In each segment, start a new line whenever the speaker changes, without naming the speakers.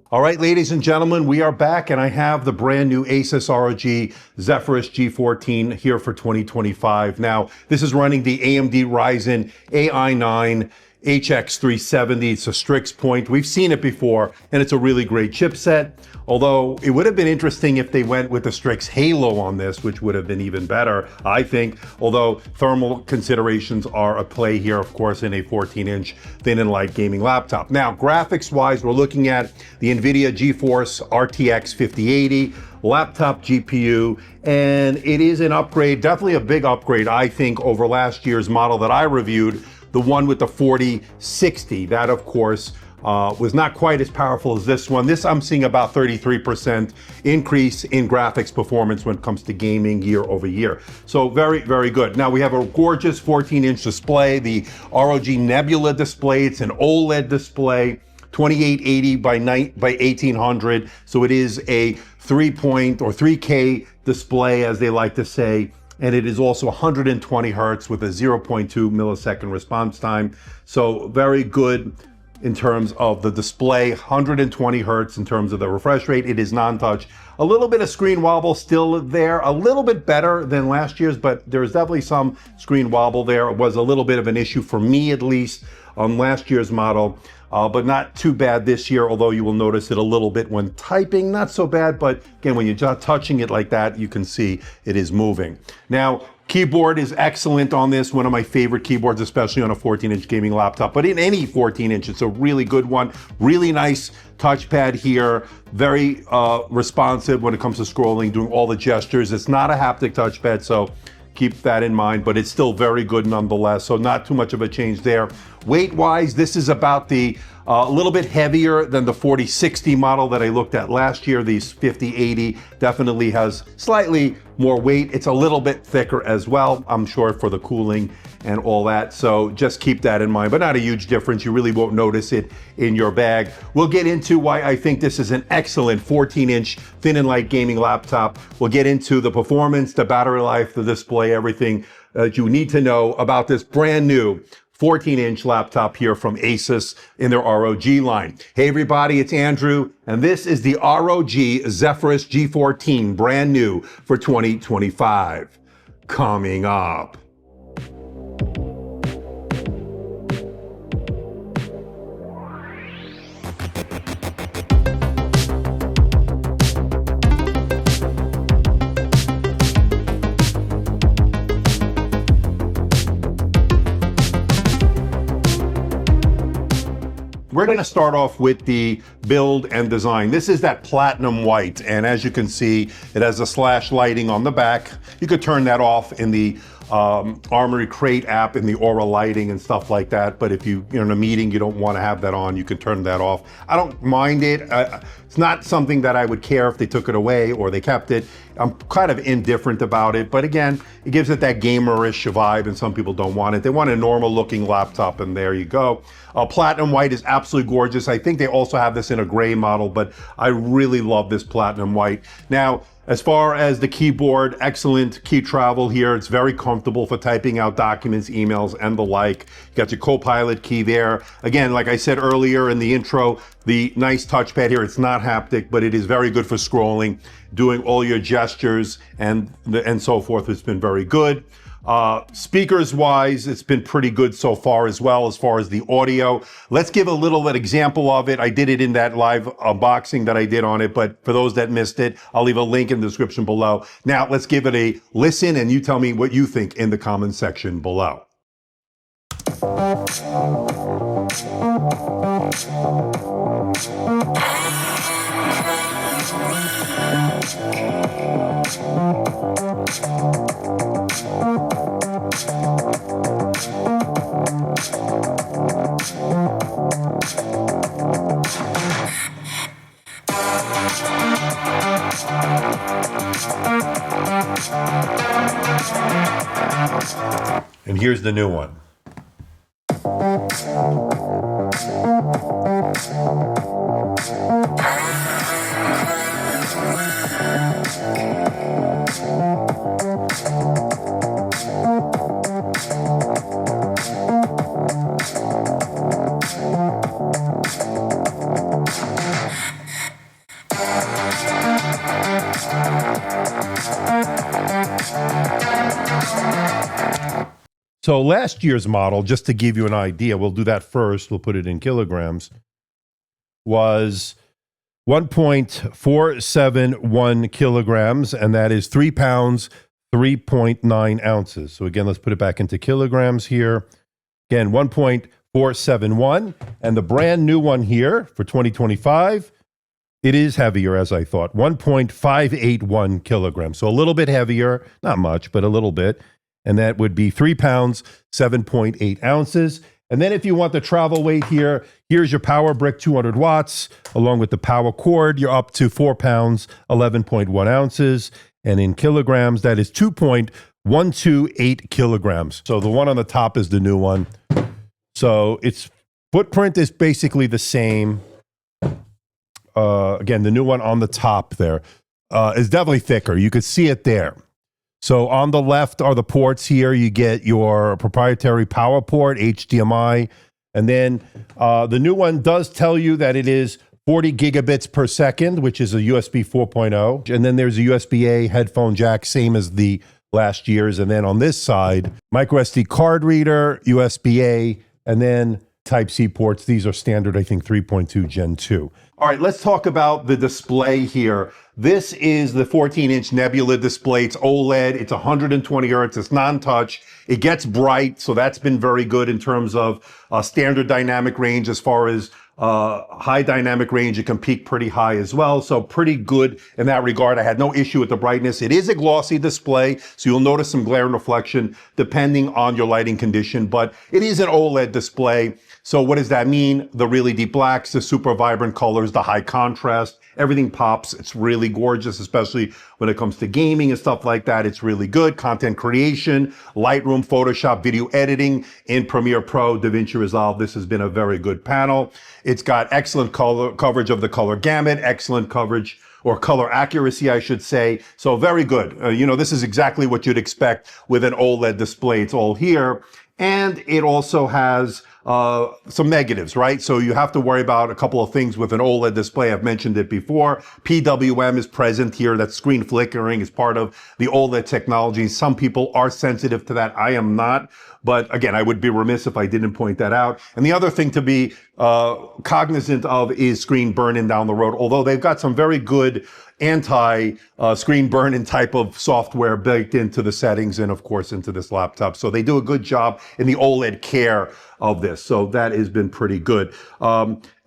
All right, ladies and gentlemen, we are back, and I have the brand new Asus ROG Zephyrus G14 here for 2025. Now, this is running the AMD Ryzen AI9 HX370. It's a Strix point. We've seen it before, and it's a really great chipset. Although it would have been interesting if they went with the Strix Halo on this, which would have been even better, I think. Although thermal considerations are at play here, of course, in a 14-inch thin and light gaming laptop. Now, graphics-wise, we're looking at the NVIDIA GeForce RTX 5080 laptop GPU, and it is an upgrade, definitely a big upgrade, I think, over last year's model that I reviewed, the one with the 4060. That, of course, was not quite as powerful as this one. This, I'm seeing about 33% increase in graphics performance when it comes to gaming year over year. So very, very good. Now we have a gorgeous 14-inch display, the ROG Nebula display. It's an OLED display, 2880 by 1800. So it is a 3K display, as they like to say. And it is also 120 hertz with a 0.2 millisecond response time. So very good in terms of the display, 120 hertz in terms of the refresh rate. It is non-touch. A little bit of screen wobble still there, a little bit better than last year's, but there's definitely some screen wobble there. It was a little bit of an issue for me, at least, on last year's model, but not too bad this year, although you will notice it a little bit when typing. Not so bad, but again, when you're just touching it like that, you can see it is moving. Now, keyboard is excellent on this, one of my favorite keyboards, especially on a 14-inch gaming laptop, but in any 14-inch, it's a really good one. Really nice touchpad here, very responsive when it comes to scrolling, doing all the gestures. It's not a haptic touchpad, so keep that in mind, but it's still very good nonetheless, so not too much of a change there. Weight-wise, this is about a little bit heavier than the 4060 model that I looked at last year. The 5080 definitely has slightly more weight. It's a little bit thicker as well, I'm sure, for the cooling and all that. So just keep that in mind, but not a huge difference. You really won't notice it in your bag. We'll get into why I think this is an excellent 14-inch thin and light gaming laptop. We'll get into the performance, the battery life, the display, everything that you need to know about this brand new 14-inch laptop here from Asus in their ROG line. Hey everybody, it's Andrew, and this is the ROG Zephyrus G14, brand new for 2025. Coming up. We're going to start off with the build and design. This is that platinum white, and as you can see, it has a slash lighting on the back. You could turn that off in the Armory Crate app, in the Aura lighting and stuff like that, but if you're in a meeting, you don't want to have that on, you can turn that off. I don't mind it. It's not something that I would care if they took it away or they kept it. I'm kind of indifferent about it, but again, it gives it that gamerish vibe, and some people don't want it. They want a normal looking laptop, and there you go. Platinum white is absolutely gorgeous. I think they also have this in a gray model, but I really love this platinum white. Now, as far as the keyboard, excellent key travel here. It's very comfortable for typing out documents, emails, and the like. You got your Copilot key there. Again, like I said earlier in the intro, the nice touchpad here. It's not haptic, but it is very good for scrolling, doing all your gestures and so forth. It's been very good. Speakers wise, it's been pretty good so far as well, as far as the audio. Let's give a little example of it. I did it in that live unboxing that I did on it, but for those that missed it, I'll leave a link in the description below. Now let's give it a listen, and you tell me what you think in the comments section below. And here's the new one. So last year's model, just to give you an idea, we'll do that first, we'll put it in kilograms, was 1.471 kilograms, and that is 3 pounds, 3.9 ounces. So again, let's put it back into kilograms here. Again, 1.471, and the brand new one here for 2025, it is heavier, as I thought, 1.581 kilograms. So a little bit heavier, not much, but a little bit. And that would be 3 pounds, 7.8 ounces. And then if you want the travel weight here, here's your power brick, 200 watts, along with the power cord. You're up to 4 pounds, 11.1 ounces. And in kilograms, that is 2.128 kilograms. So the one on the top is the new one. So its footprint is basically the same. Again, the new one on the top there is definitely thicker. You could see it there. So on the left are the ports here. You get your proprietary power port, HDMI. And then the new one does tell you that it is 40 gigabits per second, which is a USB 4.0. And then there's a USB-A headphone jack, same as the last year's. And then on this side, micro SD card reader, USB-A, and then Type-C ports. These are standard, I think, 3.2 Gen 2. All right, let's talk about the display here. This is the 14-inch Nebula display. It's OLED. It's 120 hertz. It's non-touch. It gets bright, so that's been very good in terms of standard dynamic range. As far as high dynamic range, it can peak pretty high as well. So pretty good in that regard. I had no issue with the brightness. It is a glossy display, so you'll notice some glare and reflection depending on your lighting condition, but it is an OLED display. So what does that mean? The really deep blacks, the super vibrant colors, the high contrast, everything pops. It's really gorgeous, especially when it comes to gaming and stuff like that. It's really good. Content creation, Lightroom, Photoshop, video editing in Premiere Pro, DaVinci Resolve. This has been a very good panel. It's got excellent color coverage of the color gamut, excellent coverage or color accuracy, I should say. So very good. This is exactly what you'd expect with an OLED display. It's all here. And it also has some negatives, right? So you have to worry about a couple of things with an OLED display. I've mentioned it before. PWM is present here. That screen flickering is part of the OLED technology. Some people are sensitive to that. I am not. But again, I would be remiss if I didn't point that out. And the other thing to be cognizant of is screen burn-in down the road. Although they've got some very good anti-screen burn-in type of software baked into the settings and, of course, into this laptop. So they do a good job in the OLED care of this. So that has been pretty good.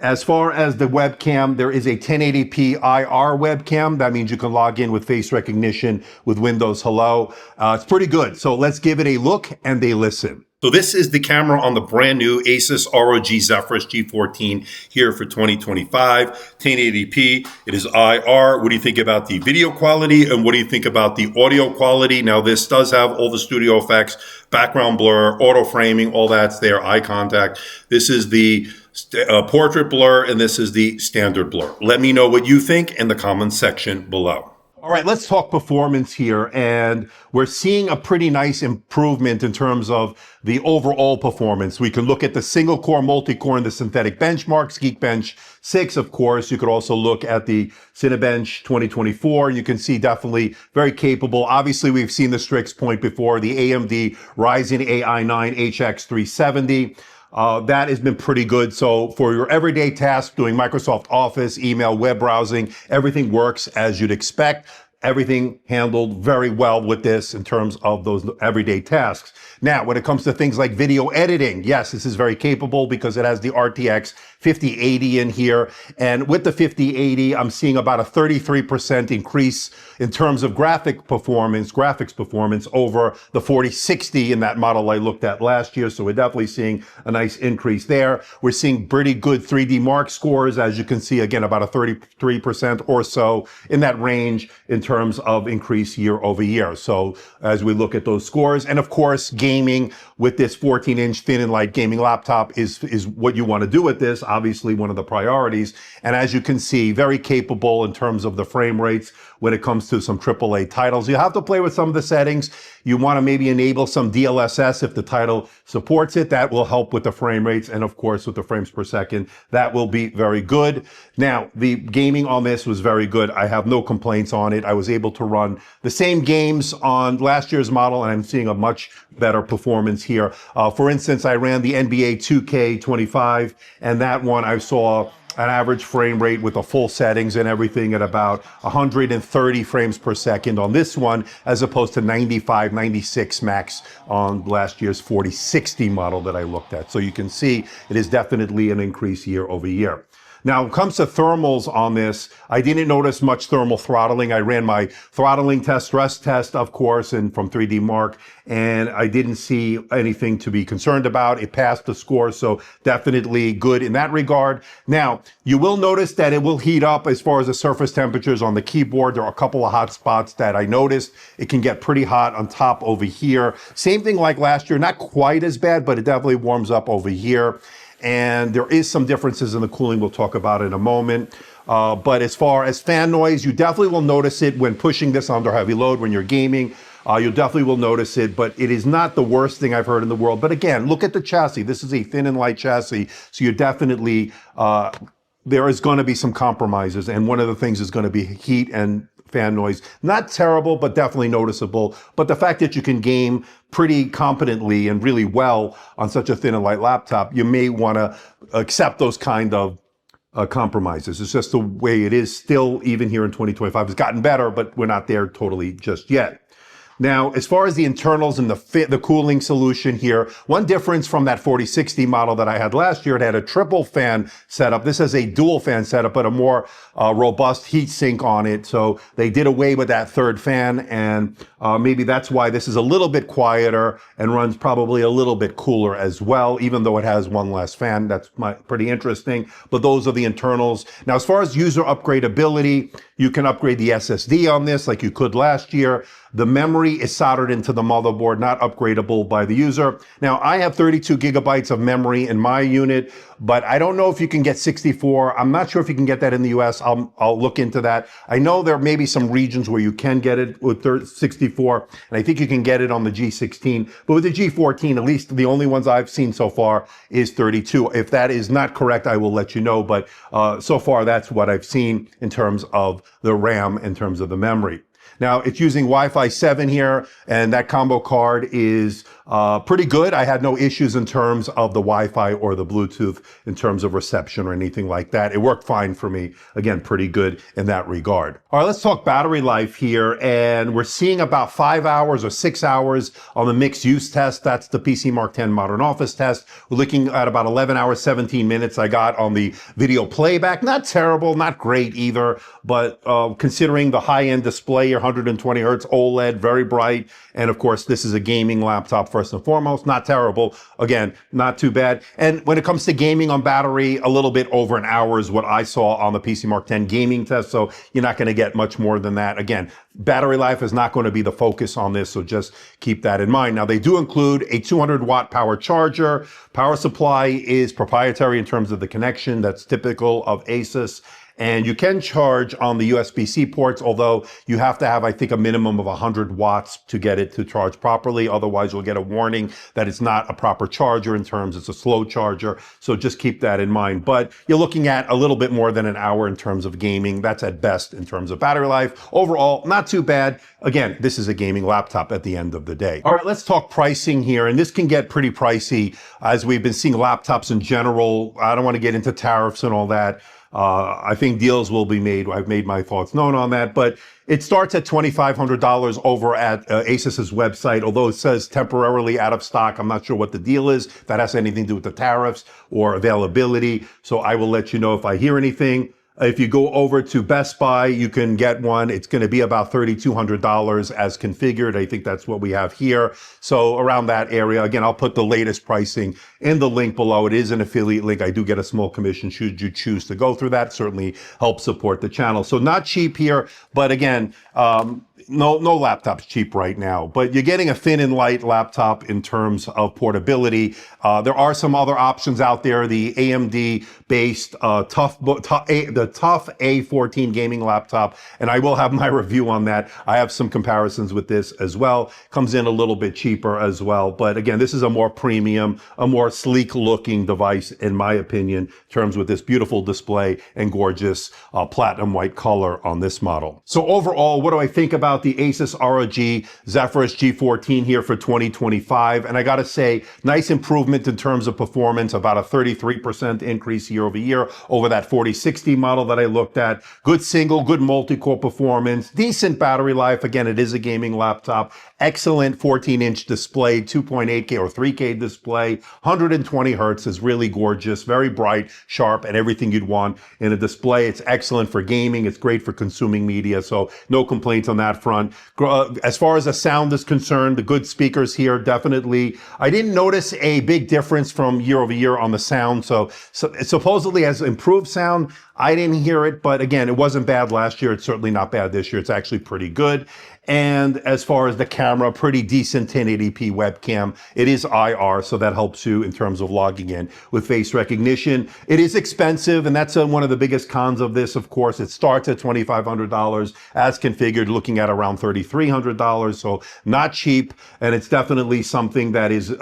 As far as the webcam, there is a 1080p IR webcam. That means you can log in with face recognition with Windows Hello. It's pretty good. So let's give it a look and a listen. So this is the camera on the brand new Asus ROG Zephyrus G14 here for 2025, 1080p. It is IR. What do you think about the video quality and what do you think about the audio quality? Now this does have all the studio effects, background blur, auto framing, all that's there, eye contact. This is the portrait blur and this is the standard blur. Let me know what you think in the comments section below. All right, let's talk performance here. And we're seeing a pretty nice improvement in terms of the overall performance. We can look at the single core, multi-core, and the synthetic benchmarks, Geekbench 6, of course. You could also look at the Cinebench 2024. You can see definitely very capable. Obviously, we've seen the Strix point before, the AMD Ryzen AI 9 HX 370. That has been pretty good. So for your everyday tasks, doing Microsoft Office, email, web browsing, everything works as you'd expect. Everything handled very well with this in terms of those everyday tasks. Now, when it comes to things like video editing, yes, this is very capable because it has the RTX 5080 in here. And with the 5080, I'm seeing about a 33% increase in terms of graphics performance over the 4060 in that model I looked at last year. So we're definitely seeing a nice increase there. We're seeing pretty good 3D Mark scores, as you can see, again, about a 33% or so in that range in terms of increase year over year. So as we look at those scores, and of course, gaming with this 14-inch thin and light gaming laptop is what you want to do with this, obviously one of the priorities. And as you can see, very capable in terms of the frame rates. when it comes to some AAA titles. You have to play with some of the settings. You want to maybe enable some DLSS if the title supports it. That will help with the frame rates, and of course with the frames per second. That will be very good. Now, the gaming on this was very good. I have no complaints on it. I was able to run the same games on last year's model, and I'm seeing a much better performance here. For instance, I ran the NBA 2K25, and that one I saw an average frame rate with the full settings and everything at about 130 frames per second on this one, as opposed to 95, 96 max on last year's 4060 model that I looked at. So you can see it is definitely an increase year over year. Now, when it comes to thermals on this, I didn't notice much thermal throttling. I ran my throttling test, stress test, of course, and from 3D Mark, and I didn't see anything to be concerned about. It passed the score, so definitely good in that regard. Now, you will notice that it will heat up as far as the surface temperatures on the keyboard. There are a couple of hot spots that I noticed. It can get pretty hot on top over here. Same thing like last year, not quite as bad, but it definitely warms up over here. And there is some differences in the cooling we'll talk about in a moment. But as far as fan noise, you definitely will notice it when pushing this under heavy load when you're gaming. You definitely will notice it, but it is not the worst thing I've heard in the world. But again, look at the chassis. This is a thin and light chassis, so you're definitely, there is going to be some compromises. And one of the things is going to be heat and fan noise. Not terrible, but definitely noticeable. But the fact that you can game pretty competently and really well on such a thin and light laptop, you may want to accept those kind of compromises. It's just the way it is still, even here in 2025. It's gotten better, but we're not there totally just yet. Now, as far as the internals and the cooling solution here, one difference from that 4060 model that I had last year, it had a triple fan setup. This has a dual fan setup, but a more robust heat sink on it. So they did away with that third fan, and maybe that's why this is a little bit quieter and runs probably a little bit cooler as well, even though it has one less fan. That's pretty interesting. But those are the internals. Now, as far as user upgradeability, you can upgrade the SSD on this like you could last year. The memory is soldered into the motherboard, not upgradable by the user. Now, I have 32 gigabytes of memory in my unit, but I don't know if you can get 64. I'm not sure if you can get that in the US. I'll look into that. I know there may be some regions where you can get it with 64, and I think you can get it on the G16. But with the G14, at least the only ones I've seen so far is 32. If that is not correct, I will let you know. But so far, that's what I've seen in terms of the RAM, in terms of the memory. Now, it's using Wi-Fi 7 here, and that combo card is pretty good. I had no issues in terms of the Wi-Fi or the Bluetooth in terms of reception or anything like that. It worked fine for me. Again, pretty good in that regard. All right, let's talk battery life here, and we're seeing about 5 hours or 6 hours on the mixed use test. That's the PC Mark 10 Modern Office test. We're looking at about 11 hours, 17 minutes I got on the video playback. Not terrible, not great either, but considering the high-end display, 120 hertz OLED, very bright. And of course, this is a gaming laptop first and foremost. Not terrible. Again, not too bad. And when it comes to gaming on battery, a little bit over an hour is what I saw on the PC Mark 10 gaming test. So you're not going to get much more than that. Again, battery life is not going to be the focus on this. So just keep that in mind. Now, they do include a 200 watt power charger. Power supply is proprietary in terms of the connection. That's typical of Asus. And you can charge on the USB-C ports, although you have to have, I think, a minimum of 100 watts to get it to charge properly. Otherwise, you'll get a warning that it's not a proper charger in terms, it's a slow charger. So just keep that in mind. But you're looking at a little bit more than an hour in terms of gaming. That's at best in terms of battery life. Overall, not too bad. Again, this is a gaming laptop at the end of the day. All right, let's talk pricing here. And this can get pretty pricey as we've been seeing laptops in general. I don't want to get into tariffs and all that. I think deals will be made. I've made my thoughts known on that, but it starts at $2,500 over at Asus's website, although it says temporarily out of stock. I'm not sure what the deal is. If that has anything to do with the tariffs or availability. So I will let you know if I hear anything. If you go over to Best Buy, you can get one. It's going to be about $3,200 as configured. I think that's what we have here. So around that area. Again, I'll put the latest pricing in the link below. It is an affiliate link. I do get a small commission should you choose to go through that. Certainly helps support the channel. So not cheap here, but again, no laptop's cheap right now, but you're getting a thin and light laptop in terms of portability. There are some other options out there. The AMD based the Tough A14 gaming laptop, and I will have my review on that. I have some comparisons with this as well. Comes in a little bit cheaper as well, but again, this is a more premium, a more sleek looking device in my opinion, in terms with this beautiful display and gorgeous platinum white color on this model. So overall, what do I think about the Asus ROG Zephyrus G14 here for 2025? And I gotta say, nice improvement in terms of performance, about a 33% increase year over year over that 4060 model that I looked at. Good single, good multi-core performance, decent battery life. Again, it is a gaming laptop. Excellent 14-inch display, 2.8K or 3K display, 120 hertz is really gorgeous, very bright, sharp, and everything you'd want in a display. It's excellent for gaming. It's great for consuming media, so no complaints on that front. As far as the sound is concerned, the good speakers here, definitely. I didn't notice a big difference from year over year on the sound, so it supposedly has improved sound. I didn't hear it, but again, it wasn't bad last year. It's certainly not bad this year. It's actually pretty good. And as far as the camera, pretty decent 1080p webcam. It is IR, so that helps you in terms of logging in with face recognition. It is expensive, and that's one of the biggest cons of this, of course. It starts at $2,500 as configured, looking at around $3,300, so not cheap. And it's definitely something that is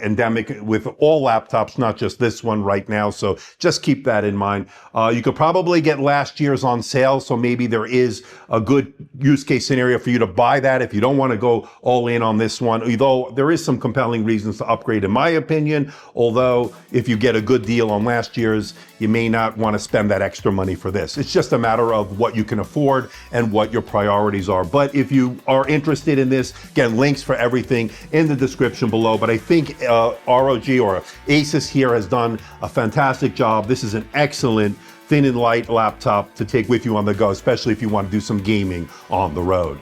endemic with all laptops, not just this one right now. So just keep that in mind. You could probably get last year's on sale, so maybe there is a good use case scenario for you to buy that if you don't want to go all in on this one, although there is some compelling reasons to upgrade in my opinion. Although if you get a good deal on last year's, you may not want to spend that extra money for this. It's just a matter of what you can afford and what your priorities are. But if you are interested in this, again, links for everything in the description below. But I think ROG or Asus here has done a fantastic job. This is an excellent thin and light laptop to take with you on the go, especially if you want to do some gaming on the road.